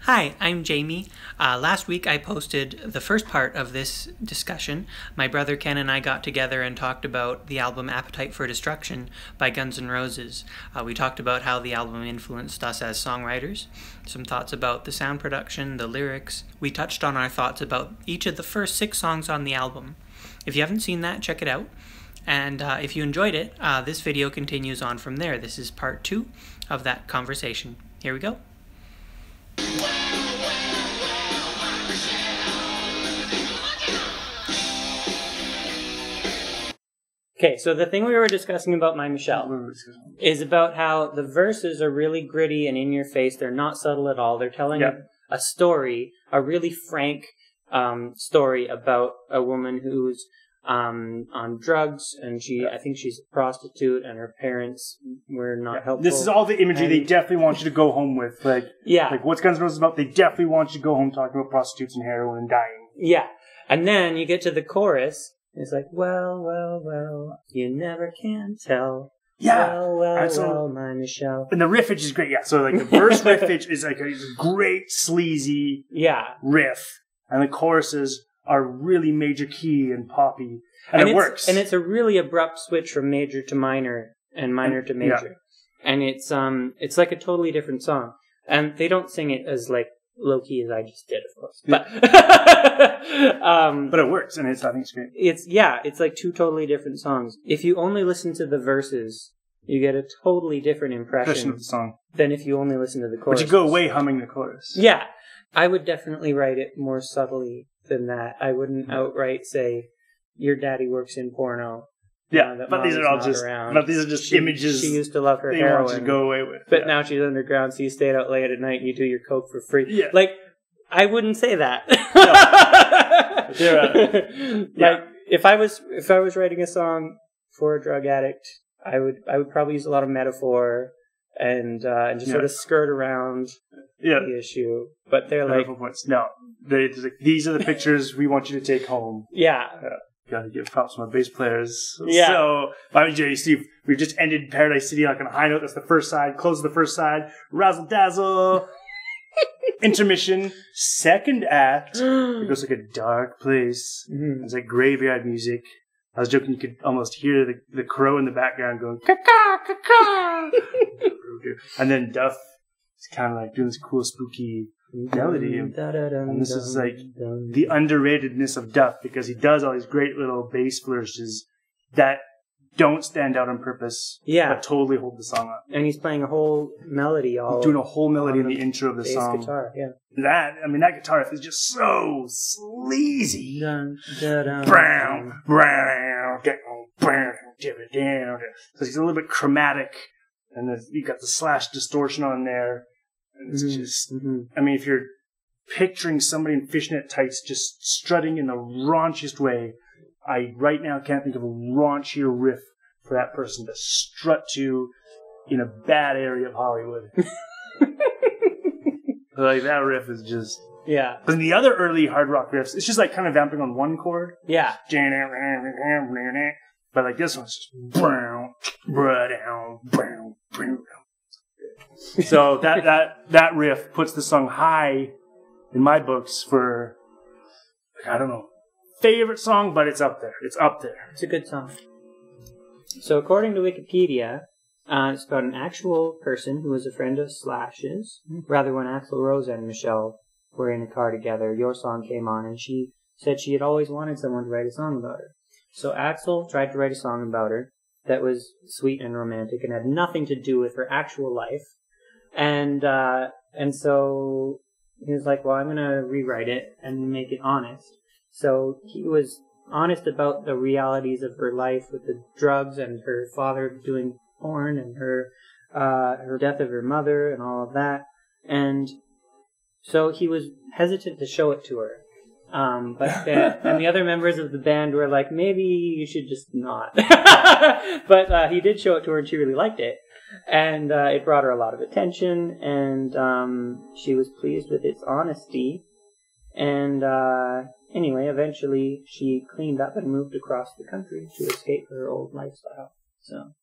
Hi, I'm Jamie. Last week I posted the first part of this discussion. My brother Ken and I got together and talked about the album Appetite for Destruction by Guns N' Roses. We talked about how the album influenced us as songwriters, some thoughts about the sound production, the lyrics. We touched on our thoughts about each of the first 6 songs on the album. If you haven't seen that, check it out. And if you enjoyed it, this video continues on from there. This is part 2 of that conversation. Here we go. Okay, so the thing we were discussing about My Michelle is about how the verses are really gritty and in your face. They're not subtle at all. They're telling a story, a really frank story about a woman who's on drugs, and I think she's a prostitute, and her parents were not helpful. This is all the imagery they definitely want you to go home with. Like what's Guns N' Roses about? They definitely want you to go home talking about prostitutes and heroin and dying. Yeah. And then you get to the chorus, and it's like, well, well, well, you never can tell. Yeah. Well, well, well, My Michelle. And the riffage is great, yeah. So like the verse riffage is like a great sleazy riff. And the choruses are really major key and poppy. And it works. And it's a really abrupt switch from major to minor and minor to major. Yeah. And it's like a totally different song. And they don't sing it as like low-key as I just did, of course. But but it works, and I think it's great. It's like 2 totally different songs. If you only listen to the verses, you get a totally different impression of the song than if you only listen to the chorus. But you go away humming the chorus. Yeah. I would definitely write it more subtly than that. I wouldn't outright say, your daddy works in porno. Yeah, but these are all just images she used to love her they heroin. want you to go away with. But now she's underground, so you stayed out late at night and you do your coke for free. Yeah. Like, I wouldn't say that. Like, if I was writing a song for a drug addict, I would probably use a lot of metaphor and just sort of skirt around the issue. But they're these are the pictures we want you to take home. Yeah. Gotta give props to my bass players. Yeah. So, I'm Jerry Steve. We just ended Paradise City like on a high note. That's the first side. Close the first side. Razzle dazzle. Intermission. Second act. It goes like a dark place. Mm-hmm. It's like graveyard music. I was joking, you could almost hear the crow in the background going, caw caw. And then Duff is kind of like doing this cool, spooky melody. And this is like the underratedness of Duff, because he does all these great little bass flourishes that don't stand out on purpose, but totally hold the song up. And he's playing a whole melody, doing a whole melody in the intro of the song. Guitar, that guitar riff is just so sleazy. Dun, dun, dun, brown, brown, brown, down. So it's a little bit chromatic, and you got the slash distortion on there. And it's just, I mean, if you're picturing somebody in fishnet tights just strutting in the raunchiest way, I right now can't think of a raunchier riff for that person to strut to in a bad area of Hollywood. Like, that riff is just... Yeah. But the other early hard rock riffs, it's just like kind of vamping on one chord. Yeah. But like this one's just brown, brown, brown, brown. So that riff puts the song high in my books for, I don't know, favorite song, but it's up there. It's up there. It's a good song. So according to Wikipedia, it's about an actual person who was a friend of Slash's. Rather, when Axl Rose and Michelle were in a car together, your song came on, and she said she had always wanted someone to write a song about her. So Axl tried to write a song about her that was sweet and romantic and had nothing to do with her actual life. And so he was like, well, I'm going to rewrite it and make it honest. So he was honest about the realities of her life with the drugs and her father doing porn and her death of her mother and all of that. And so he was hesitant to show it to her. And the other members of the band were like, maybe you should just not. But he did show it to her, and she really liked it. And it brought her a lot of attention, and she was pleased with its honesty. And anyway, eventually she cleaned up and moved across the country to escape her old lifestyle. So,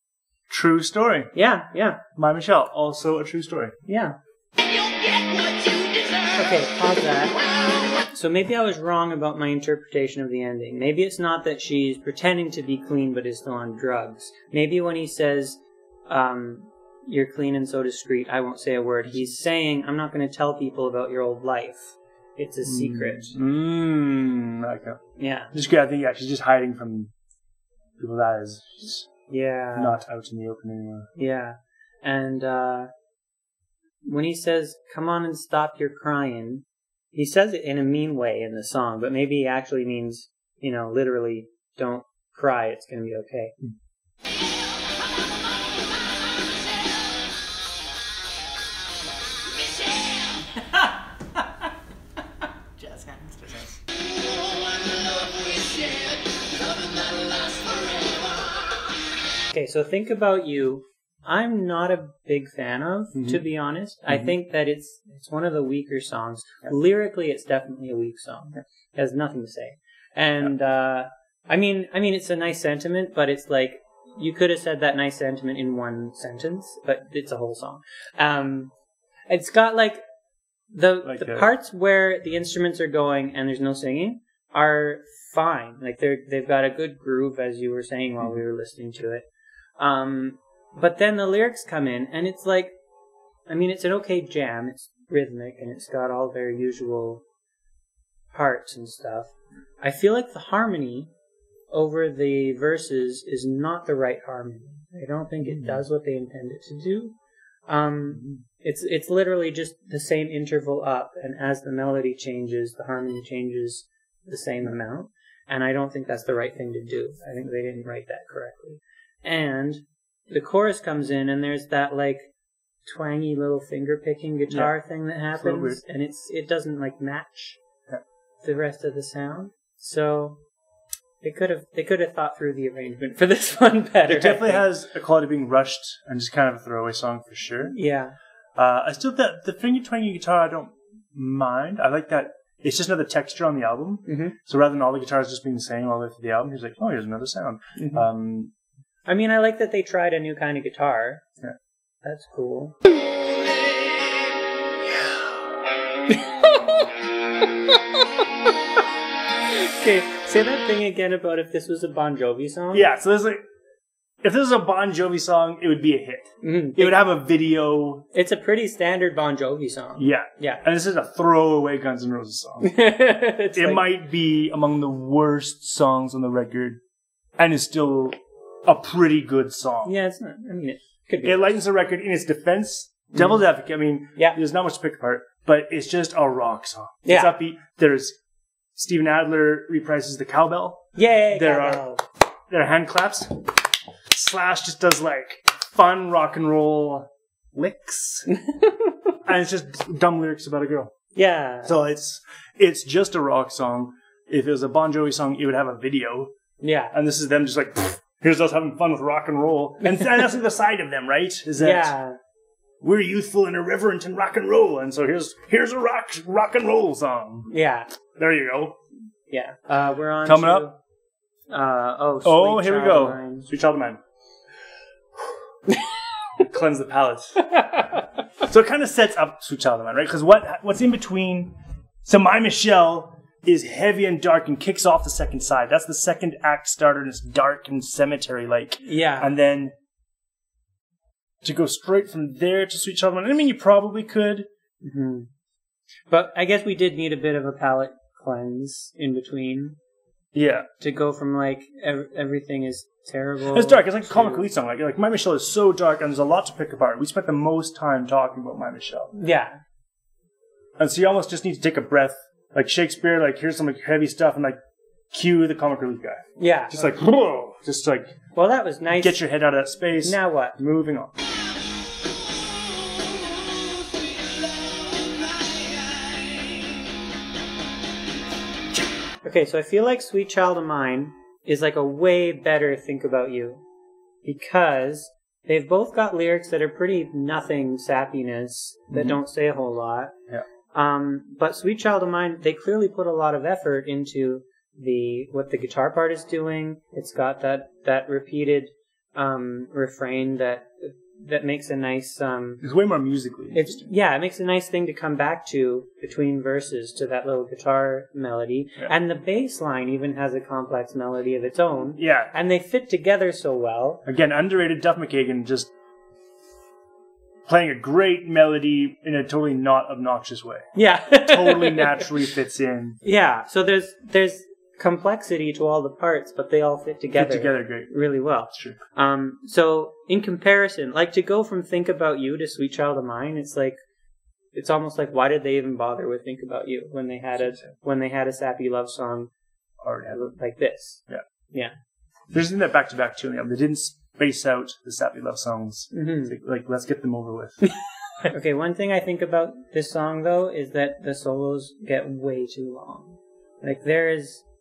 true story. Yeah. My Michelle, also a true story. Yeah. You'll get what you deserve. Okay, pause that. So maybe I was wrong about my interpretation of the ending. Maybe it's not that she's pretending to be clean but is still on drugs. Maybe when he says, you're clean and so discreet, I won't say a word, he's saying, I'm not going to tell people about your old life. It's a secret. Okay. Yeah. I think she's just hiding from people that is not out in the open anymore. Yeah. And when he says, come on and stop your crying, he says it in a mean way in the song, but maybe he actually means, literally, don't cry, it's going to be okay. Jazz hands. Okay, so think about you. I'm not a big fan of, to be honest. I think that it's one of the weaker songs. Yeah. Lyrically, it's definitely a weak song. Yeah. It has nothing to say. And, I mean, it's a nice sentiment, but it's like, you could have said that nice sentiment in one sentence, but it's a whole song. It's got the parts where the instruments are going and there's no singing are fine. Like they've got a good groove, as you were saying while we were listening to it. But then the lyrics come in, and it's like, it's an okay jam. It's rhythmic, and it's got all their usual parts and stuff. I feel like the harmony over the verses is not the right harmony. I don't think it does what they intend it to do. It's literally just the same interval up, and as the melody changes, the harmony changes the same amount. And I don't think that's the right thing to do. I think they didn't write that correctly. And the chorus comes in, and there's that twangy little finger picking guitar thing that happens, and it doesn't match the rest of the sound. So they could have thought through the arrangement for this one better. It definitely has a quality of being rushed and just kind of a throwaway song for sure. Yeah. I still the finger twanging guitar I don't mind. I like that. It's just another texture on the album. Mm-hmm. So rather than all the guitars just being the same all the way through the album, he's like, oh, here's another sound. Mm-hmm. I like that they tried a new kind of guitar. Yeah. That's cool. Okay, say that thing again about if this was a Bon Jovi song. Yeah, so there's if this was a Bon Jovi song, it would be a hit. Mm-hmm. It would have a video. It's a pretty standard Bon Jovi song. Yeah. Yeah. And this is a throwaway Guns N' Roses song. It might be among the worst songs on the record, and is still a pretty good song. Yeah, it's not. It could be. It lightens the record in its defense. Devil's Advocate, there's not much to pick apart, but it's just a rock song. Yeah. It's upbeat. There's Steven Adler reprises the cowbell. Yay, there are hand claps. Slash just does fun rock and roll licks. And it's just dumb lyrics about a girl. Yeah. So it's just a rock song. If it was a Bon Jovi song, it would have a video. Yeah. And this is them just here's us having fun with rock and roll. And that's the side of them, right? Is that we're youthful and irreverent in rock and roll. And so here's a rock and roll song. Yeah. There you go. Yeah. We're on coming up. Sweet here we go. Sweet Child of Mine. Cleanse the palate. So it kind of sets up Sweet Child of Mine, right? Because what's in between? So My Michelle is heavy and dark and kicks off the second side. That's the second act starter, and it's dark and cemetery-like. Yeah. And then to go straight from there to Sweet Child of Mine, you probably could. Mm-hmm. But I guess we did need a bit of a palate cleanse in between. Yeah. To go from everything is terrible. It's dark. It's like a comic relief song. Like My Michelle is so dark, and there's a lot to pick apart. We spent the most time talking about My Michelle. Yeah. And so you almost just need to take a breath. Like Shakespeare, here's some heavy stuff, and cue the comic relief guy. Yeah. Just whoa. Just well, that was nice. Get your head out of that space. Now what? Moving on. Okay, so I feel like Sweet Child of Mine is a way better Think About You. Because they've both got lyrics that are pretty nothing sappiness, that don't say a whole lot. Yeah. But Sweet Child of Mine, they clearly put a lot of effort into what the guitar part is doing. It's got that repeated refrain that that makes a nice It's way more musically interesting. it makes a nice thing to come back to between verses to that little guitar melody. Yeah. And the bass line even has a complex melody of its own. Yeah. And they fit together so well. Again, underrated Duff McKagan, just playing a great melody in a totally not obnoxious way. Yeah. Totally naturally fits in. Yeah. So there's complexity to all the parts, but they all fit together Great. really well. That's true. So in comparison, like to go from Think About You to Sweet Child of Mine, it's almost like, why did they even bother with Think About You when they had a sappy love song like this? Yeah. Yeah. There's in that back-to-back tune. They didn't space out the sappy love songs. Mm-hmm. Like, let's get them over with. Okay, one thing I think about this song, though, is that the solos get way too long. Like,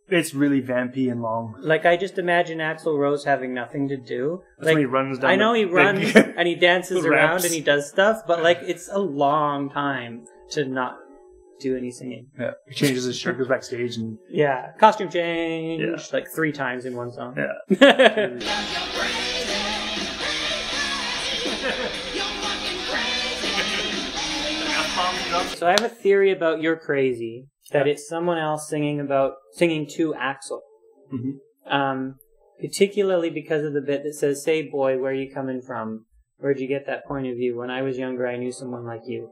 It's really vampy and long. Like, I just imagine Axl Rose having nothing to do. That's like, when he runs down. I know he runs and he dances around ramps. and he does stuff, but like, it's a long time to not do any singing. Yeah. He changes his shirt, goes backstage, and Yeah, costume change like 3 times in one song. yeah. So I have a theory about You're Crazy, that it's someone else singing to Axl. Mm-hmm. Particularly because of the bit that says, "Say boy, where you coming from? Where'd you get that point of view? When I was younger, I knew someone like you."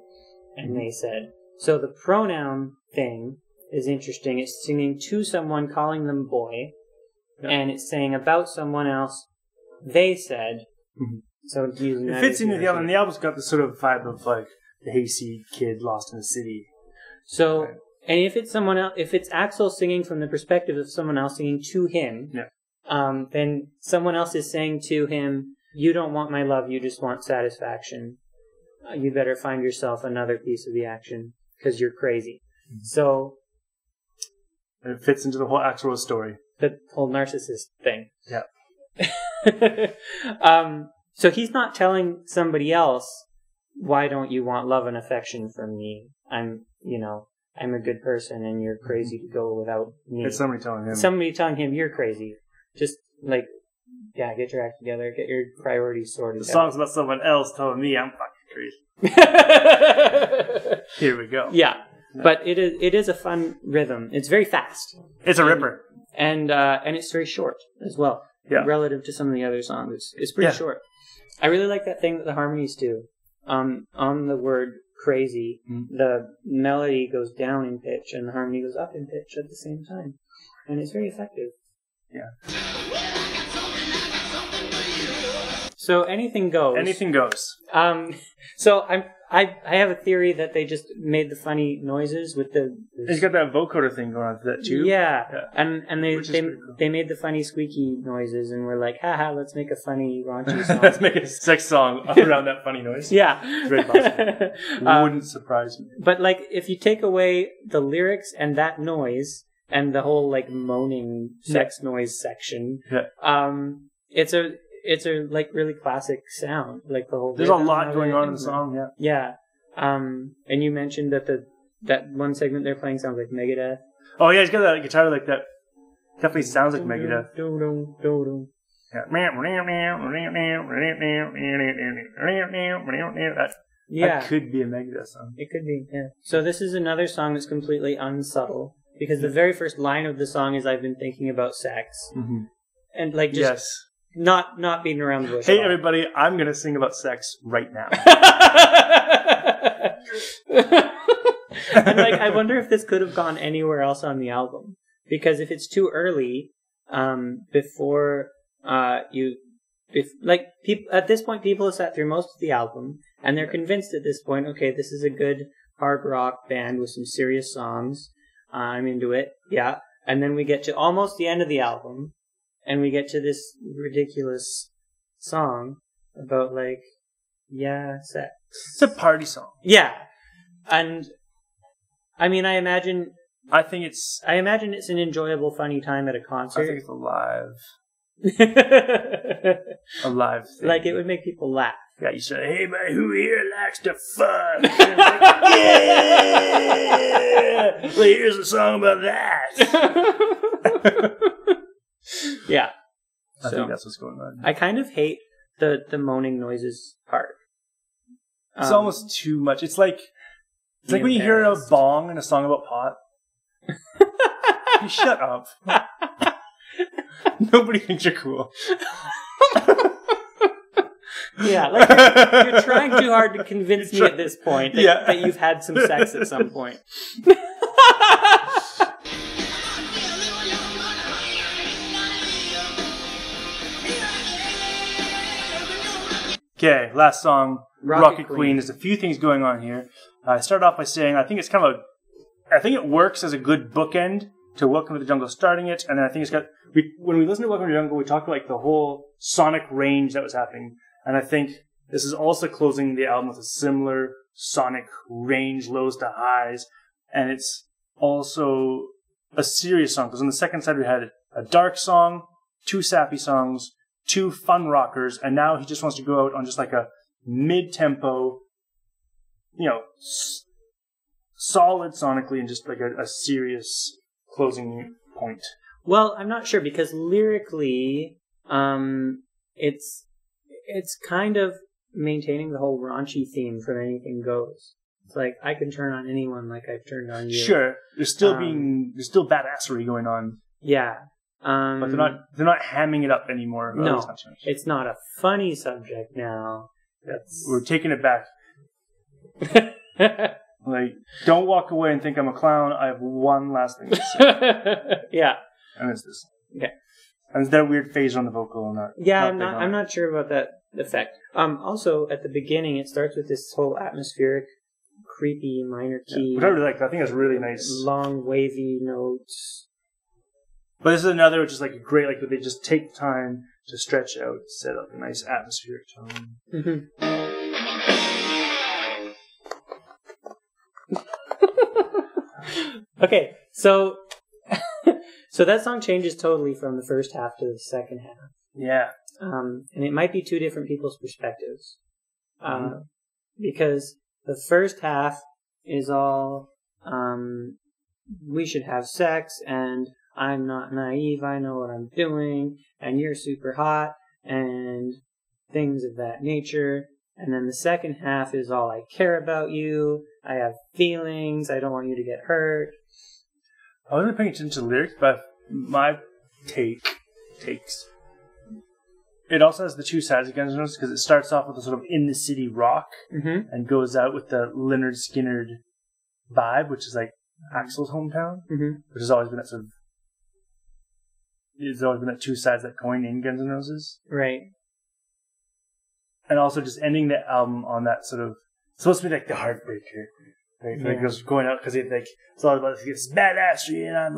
And they said. So the pronoun thing is interesting. It's singing to someone, calling them boy, and it's saying about someone else, they said. Mm-hmm. So using It fits into the album. And the album's got the sort of vibe of like the hayseed kid lost in the city. So, Right. And if it's someone else, if it's Axl singing from the perspective of someone else singing to him, then someone else is saying to him, "You don't want my love, you just want satisfaction. You better find yourself another piece of the action, because you're crazy." Mm-hmm. So, And it fits into the whole Axl Rose story. The whole narcissist thing. Yeah. So he's not telling somebody else, "Why don't you want love and affection from me? I'm a good person and you're crazy to go without me." It's somebody telling him. Somebody telling him you're crazy. Just like, get your act together, get your priorities sorted out. The song's about someone else telling me I'm fucking crazy. Here we go. Yeah. But it is a fun rhythm. It's very fast. It's a ripper. And it's very short as well. Yeah. Relative to some of the other songs. It's pretty short. I really like that thing that the harmonies do. On the word crazy, the melody goes down in pitch and the harmony goes up in pitch at the same time. And it's very effective. Yeah. So anything goes. Anything goes. So I have a theory that they just made the funny noises with the. He's got that vocoder thing going on to that too. Yeah. And they cool. they made the funny squeaky noises and we're like, haha, let's make a funny raunchy song. Let's make a sex song around that funny noise. Yeah. Very possible. Wouldn't surprise me. But like, if you take away the lyrics and that noise and the whole like moaning sex noise section, it's a like really classic sound. Like the whole. There's a lot going on in the song. Yeah. Yeah. And you mentioned that that one segment they're playing sounds like Megadeth. Oh yeah, he's got that guitar like that. Definitely sounds like Megadeth. Yeah. That could be a Megadeth song. It could be, yeah. So this is another song that's completely unsubtle. Because the very first line of the song is, "I've been thinking about sex." Mm-hmm. And like just not beating around the bush. Hey everybody, I'm going to sing about sex right now. And like, I wonder if this could have gone anywhere else on the album. Because if it's too early, before at this point people have sat through most of the album, and they're convinced at this point, okay, this is a good hard rock band with some serious songs. I'm into it, yeah. And then we get to almost the end of the album, and we get to this ridiculous song about like, sex. It's a party song. Yeah. And I mean, I imagine it's an enjoyable, funny time at a concert. I think it's a live thing. Like, it would make people laugh. Yeah, you say, "Hey man, who here likes to fuck?" Like, yeah! Well, here's a song about that. Yeah. I think that's what's going on. I kind of hate the moaning noises part. It's almost too much. It's like when you hear a bong in a song about pot. You shut up. Nobody thinks you're cool. Yeah, like you're trying too hard to convince me at this point that you've had some sex at some point. Okay, last song, Rocket Queen. There's a few things going on here. I start off by saying I think it works as a good bookend to Welcome to the Jungle starting it, and then I think when we listen to Welcome to the Jungle, we talked about like the whole sonic range that was happening, and I think this is also closing the album with a similar sonic range, lows to highs, and it's also a serious song, because on the second side we had a dark song, 2 sappy songs, 2 fun rockers, and now he just wants to go out on just like a mid-tempo, solid sonically and just like a serious closing point. Well, I'm not sure, because lyrically, it's kind of maintaining the whole raunchy theme from Anything Goes. It's like, I can turn on anyone like I've turned on you. Sure. There's still badassery going on. Yeah. But they're not hamming it up anymore. No, it's not a funny subject now. We're taking it back. Like, don't walk away and think I'm a clown. I have one last thing to say. Yeah. And it's this. Okay. And it's that weird phase on the vocal and that. Yeah, I'm not sure about that effect. Also, at the beginning, it starts with this whole atmospheric, creepy minor key. Which I really like. I think it's really nice. Long, wavy notes. But this is another which is like great, like they just take time to stretch out, set up a nice atmospheric tone. Mm-hmm. Okay, so that song changes totally from the first half to the second half. Yeah. And it might be 2 different people's perspectives. Because the first half is all, we should have sex, and I'm not naive, I know what I'm doing, and you're super hot, and things of that nature. And then the second half is all, I care about you, I have feelings, I don't want you to get hurt. I wasn't paying attention to the lyrics, but my takes. It also has the 2 sides of Guns N' Roses, because it starts off with a sort of in-the-city rock, and goes out with the Lynyrd Skynyrd vibe, which is like Axl's hometown, which has always been that sort of... There's always been that 2 sides of that coin in Guns N' Roses. Right. And also just ending the album on that sort of... It's supposed to be like the heartbreaker. Right? Yeah. Like it goes going out because it's all about this badassery, and I'm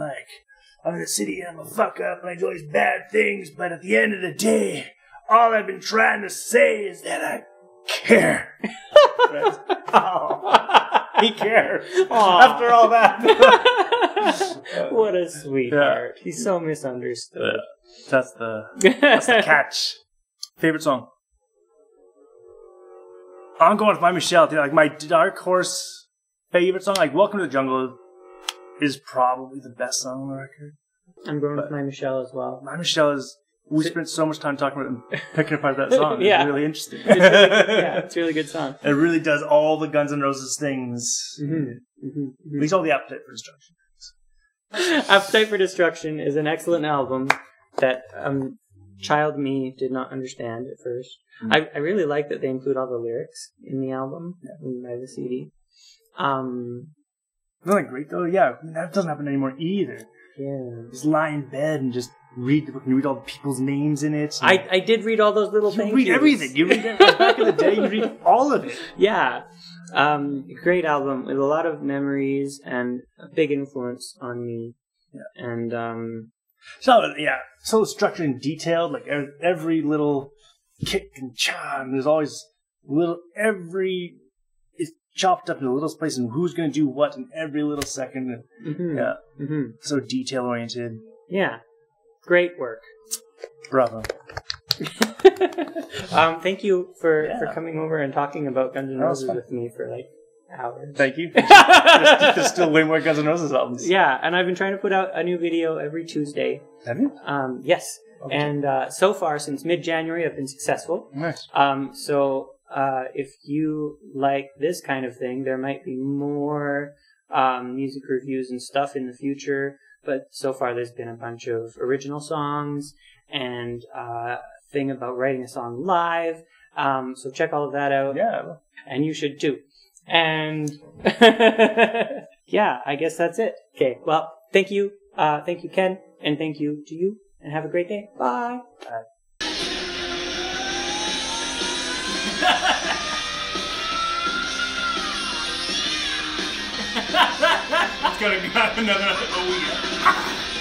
in the city and I'm a fuck up and I do all these bad things, but at the end of the day, all I've been trying to say is that I care. Right? Oh, he cares. Aww. After all that. What a sweetheart. Yeah. He's so misunderstood. That's the catch. Favorite song? I'm going with my Michelle. Like my dark horse favorite song, like Welcome to the Jungle, is probably the best song on the record. I'm going with my Michelle as well. My Michelle is... We spent so much time talking about it and picking apart that song. Yeah. It's really interesting. It's a really good song. It really does all the Guns N' Roses things. At least all the Appetite for Destruction things. Appetite for Destruction is an excellent album that child me did not understand at first. I really like that they include all the lyrics in the album, by the CD. Isn't that great though? Yeah, that doesn't happen anymore either. Yeah. Just lie in bed and just read the book and read all the people's names in it. I did read all those little things. You read everything. You read it back in the day. You read all of it. Yeah. Great album with a lot of memories and a big influence on me. Yeah. And so structured and detailed. Like every little kick and chime. There's always it's chopped up into a little place and who's going to do what in every little second. So detail oriented. Yeah. Great work. Bravo. Thank you for coming over and talking about Guns N' Roses with me for like hours. Thank you. There's still way more Guns N' Roses albums. Yeah, and I've been trying to put out a new video every Tuesday. Have you? Yes. And so far, since mid-January, I've been successful. Nice. So if you like this kind of thing, there might be more music reviews and stuff in the future. But so far, there's been a bunch of original songs and a thing about writing a song live. So check all of that out. Yeah. And you should too. And yeah, I guess that's it. Okay. Well, thank you. Thank you, Ken. And thank you to you. And have a great day. Bye. Bye. It's got another. Oh, yeah.